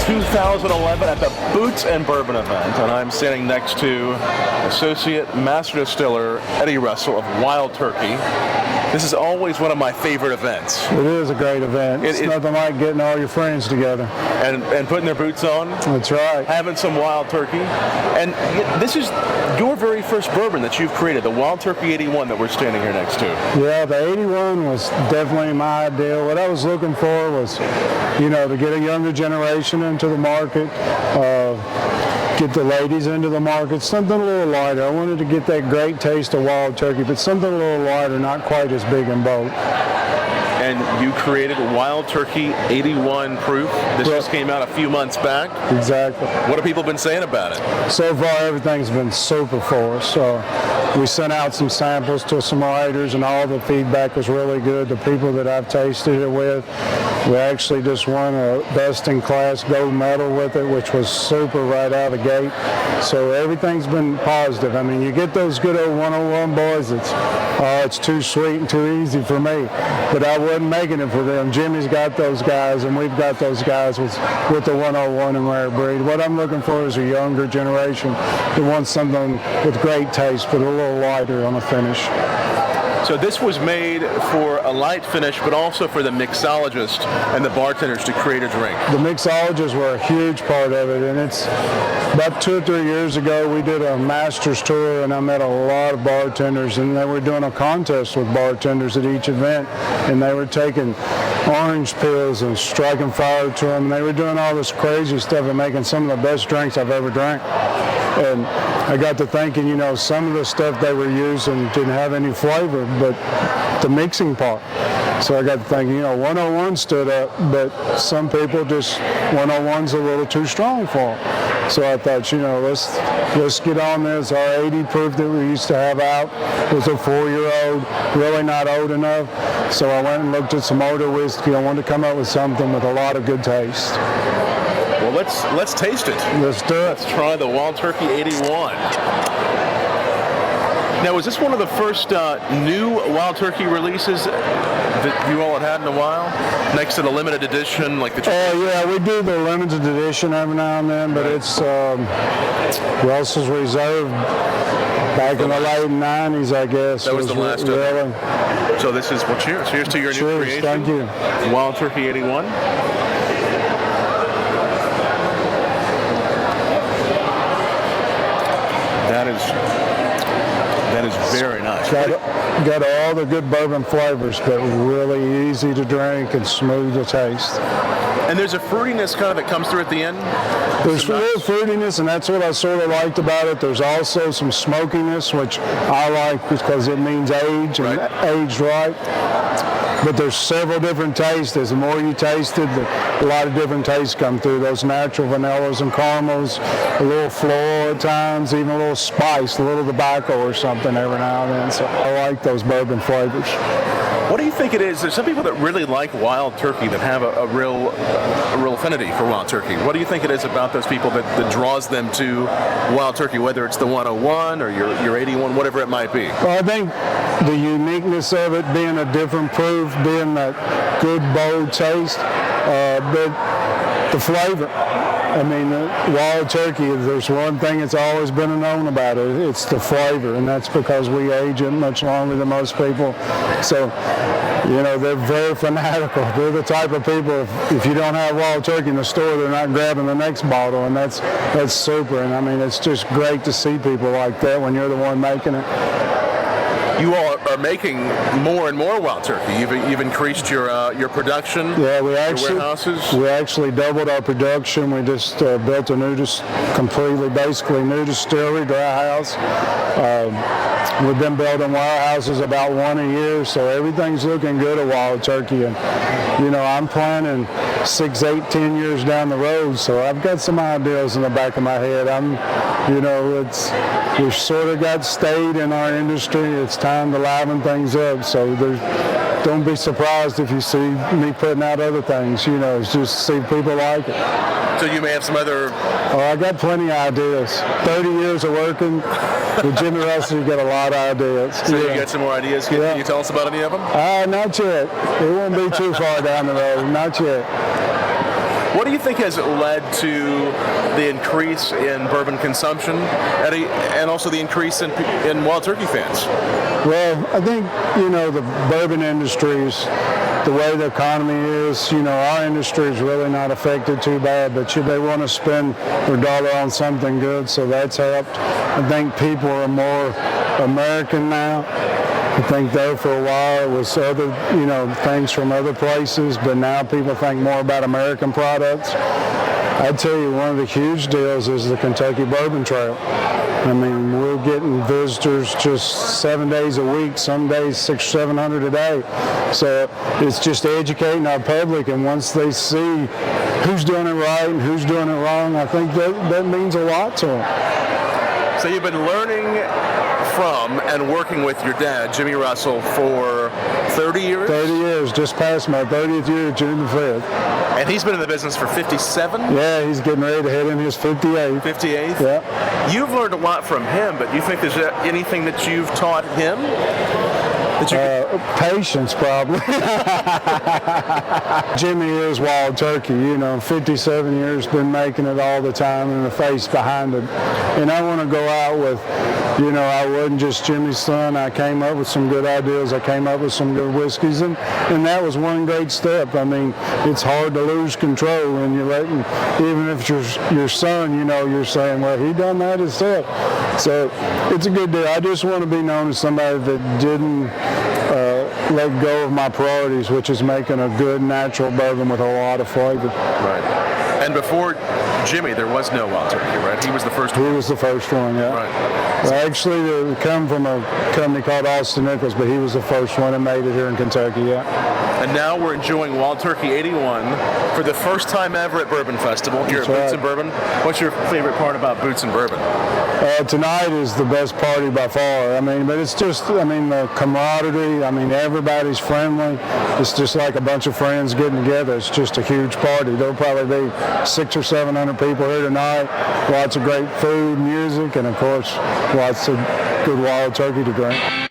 2011 at the Boots and Bourbon event, and I'm standing next to Associate Master Distiller Eddie Russell of Wild Turkey. This is always one of my favorite events. It is a great event. It's nothing like getting all your friends together. And putting their boots on. That's right. Having some Wild Turkey. And this is your very first bourbon that you've created, the Wild Turkey 81 that we're standing here next to. Yeah, the 81 was definitely my ideal. What I was looking for was, to get a younger generation into the market, get the ladies into the market, something a little lighter. I wanted to get that great taste of Wild Turkey, but something a little lighter, not quite as big and bold. And you created Wild Turkey 81 proof. This just came out a few months back. Exactly. What have people been saying about it? So far, everything's been super for us. We sent out some samples to some writers, and all the feedback was really good. The people that I've tasted it with, we actually just won a best-in-class gold medal with it, which was super right out of the gate. So everything's been positive. I mean, you get those good old 101 boys, it's too sweet and too easy for me. But I wasn't making it for them. Jimmy's got those guys, and we've got those guys with the 101 and rare breed. What I'm looking for is a younger generation that wants something with great taste, but a little lighter on the finish. So this was made for a light finish, but also for the mixologist and the bartenders to create a drink. The mixologists were a huge part of it, and it's about 2 or 3 years ago we did a master's tour, and I met a lot of bartenders, and they were doing a contest with bartenders at each event, and they were taking orange peels and striking fire to them, and they were doing all this crazy stuff and making some of the best drinks I've ever drank. And I got to thinking, some of the stuff they were using didn't have any flavor, but the mixing part. So I got to thinking, 101 stood up, but some people just 101's a little too strong for them. So I thought, let's get on this. Our 80 proof that we used to have out was a 4-year-old, really not old enough. So I went and looked at some older whiskey. I wanted to come up with something with a lot of good taste. Well, let's taste it. Let's do it. Let's try the Wild Turkey 81. Now, is this one of the first new Wild Turkey releases that you all had in a while? Next to the limited edition, like the... yeah, we do the limited edition every now and then, but it's Russell's Reserve back in the late 90s, I guess. That was the last of it. So this is, well, cheers. Cheers to your new creation. Thank you. Wild Turkey 81. That is very nice. Got all the good bourbon flavors, but really easy to drink and smooth to taste. And there's a fruitiness kind of that comes through at the end? There's a little fruitiness, and that's what I sort of liked about it. There's also some smokiness, which I like because it means age and aged right. But there's several different tastes. As the more you taste it, a lot of different tastes come through. Those natural vanillas and caramels, a little floral at times, even a little spice, a little tobacco or something every now and then. So I like those bourbon flavors. What do you think it is? There's some people that really like Wild Turkey that have a real affinity for Wild Turkey. What do you think it is about those people that draws them to Wild Turkey, whether it's the 101 or your 81, whatever it might be? Well, I think the uniqueness of it being a different proof, being that good, bold taste, but the flavor. I mean, Wild Turkey, if there's one thing that's always been known about it, it's the flavor, and that's because we age it much longer than most people. So, they're very fanatical. They're the type of people, if you don't have Wild Turkey in the store, they're not grabbing the next bottle, and that's super. And I mean, it's just great to see people like that when you're the one making it. You all are making more and more Wild Turkey. You've increased your production. Yeah, your warehouses. We actually doubled our production. We just built a basically new distillery, dry house. We've been building warehouses about one a year, so everything's looking good at Wild Turkey. And I'm planning 6, 8, 10 years down the road, so I've got some ideas in the back of my head. We've sort of got stayed in our industry. It's time to liven things up. So don't be surprised if you see me putting out other things. It's just to see if people like it. So you may have some other... Oh, I got plenty of ideas. 30 years of working with Jimmy Russell, you get a lot of ideas. So you got some more ideas? Can you tell us about any of them? Not yet. It won't be too far down the road. Not yet. What do you think has led to the increase in bourbon consumption and also the increase in Wild Turkey fans? Well, I think, the bourbon industries, the way the economy is, our industry is really not affected too bad, but they want to spend their dollar on something good, so that's helped. I think people are more American now. I think there for a while it was other, things from other places, but now people think more about American products. I'd tell you one of the huge deals is the Kentucky Bourbon Trail. I mean, we're getting visitors just 7 days a week, some days 600 or 700 a day. So it's just educating our public, and once they see who's doing it right and who's doing it wrong, I think that means a lot to them. So you've been learning from and working with your dad, Jimmy Russell, for 30 years? 30 years, just past my 30th year, June the 5th. And he's been in the business for 57? Yeah, he's getting ready to head in his 58th. 58th? Yeah. You've learned a lot from him, but do you think there's anything that you've taught him? Patience, probably. Jimmy is Wild Turkey, 57 years, been making it all the time and the face behind it. And I want to go out with, I wasn't just Jimmy's son. I came up with some good ideas. I came up with some good whiskeys, and that was one great step. I mean, it's hard to lose control when you're letting, even if your son, you're saying, well, he done that himself. So it's a good deal. I just want to be known as somebody that didn't let go of my priorities, which is making a good natural bourbon with a lot of flavor. Right. And before Jimmy, there was no Wild Turkey, right? He was the first one. He was the first one, yeah. Right. Well, actually, they come from a company called Austin Nichols, but he was the first one that made it here in Kentucky, yeah. And now we're enjoying Wild Turkey 81 for the first time ever at Bourbon Festival here at Boots and Bourbon. What's your favorite part about Boots and Bourbon? Tonight is the best party by far. But it's just, the camaraderie. Everybody's friendly. It's just like a bunch of friends getting together. It's just a huge party. There'll probably be 600 or 700 people here tonight. Lots of great food, music, and of course, lots of good Wild Turkey to drink.